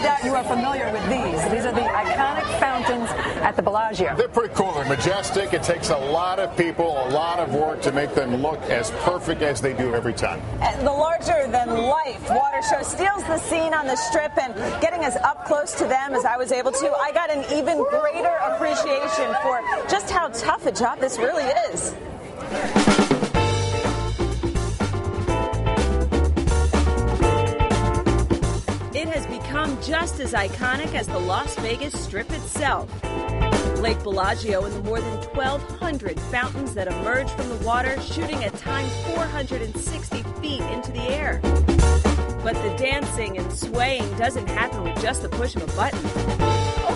doubt you are familiar with these. These are the iconic fountains at the Bellagio. They're pretty cool. They're majestic. It takes a lot of people, a lot of work to make them look as perfect as they do every time. The larger-than-life water show steals the scene on the Strip, and getting as up close to them as I was able to, I got an even greater appreciation for just how tough a job this really is. It has become just as iconic as the Las Vegas Strip itself. Lake Bellagio and the more than 1,200 fountains that emerge from the water, shooting at times 460 feet into the air. But the dancing and swaying doesn't happen with just the push of a button.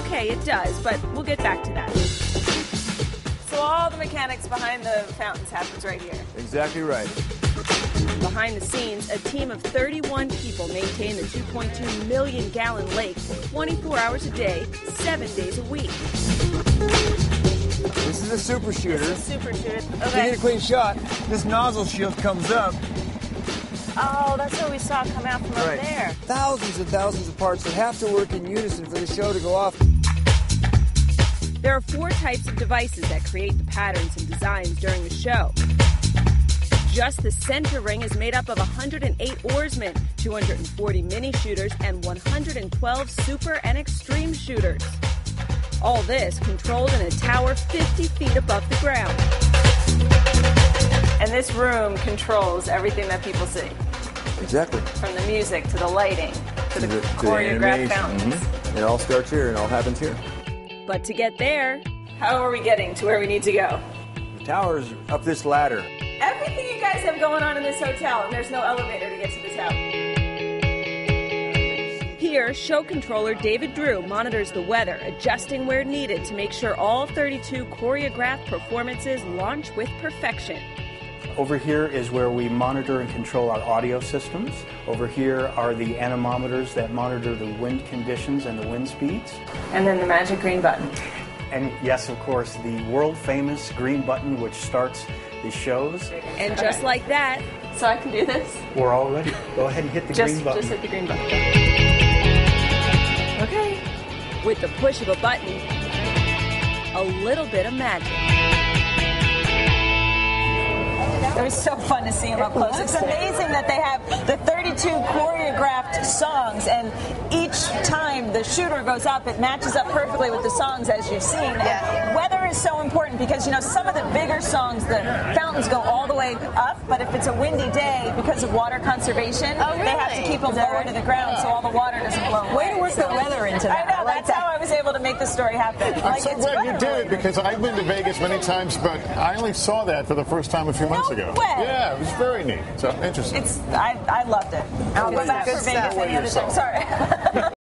Okay, it does, but we'll get back to that. So all the mechanics behind the fountains happens right here. Exactly right. Behind the scenes, a team of 31 people maintain the 2.2 million gallon lake 24 hours a day, 7 days a week. This is a super shooter. This is a super shooter. To get a clean shot, this nozzle shield comes up. Oh, that's what we saw come out from up there. Thousands and thousands of parts that have to work in unison for the show to go off. There are 4 types of devices that create the patterns and designs during the show. Just the center ring is made up of 108 oarsmen, 240 mini shooters, and 112 super and extreme shooters. All this controlled in a tower 50 feet above the ground. And this room controls everything that people see. Exactly. From the music to the lighting to the choreographed fountains. It all starts here. It all happens here. But to get there, how are we getting to where we need to go? The tower's up this ladder. Everything you guys have going on in this hotel, and there's no elevator to get to the tower. Here, show controller David Drew monitors the weather, adjusting where needed to make sure all 32 choreographed performances launch with perfection. Over here is where we monitor and control our audio systems. Over here are the anemometers that monitor the wind conditions and the wind speeds. And then the magic green button. And yes, of course, the world-famous green button, which starts the shows. And just like that... So I can do this? We're all ready. Go ahead and hit the green button. Just hit the green button. Okay. With the push of a button, a little bit of magic. It was so fun to see them up close. It's amazing that they have the 32 choreographed songs, and each time the shooter goes up, it matches up perfectly with the songs, as you've seen. And weather is so important because, you know, some of the bigger songs, the fountains go all the way up, but if it's a windy day, because of water conservation, they have to keep them lower to the ground so all the water doesn't blow away. Way to work the weather into that. I know, that's how I was able to make the story happen. I'm so glad you did it, because I've been to Vegas many times, but I only saw that for the first time a few months ago. Yeah, it was very neat. So interesting. I loved it. I'll go back for Vegas any other time. Sorry.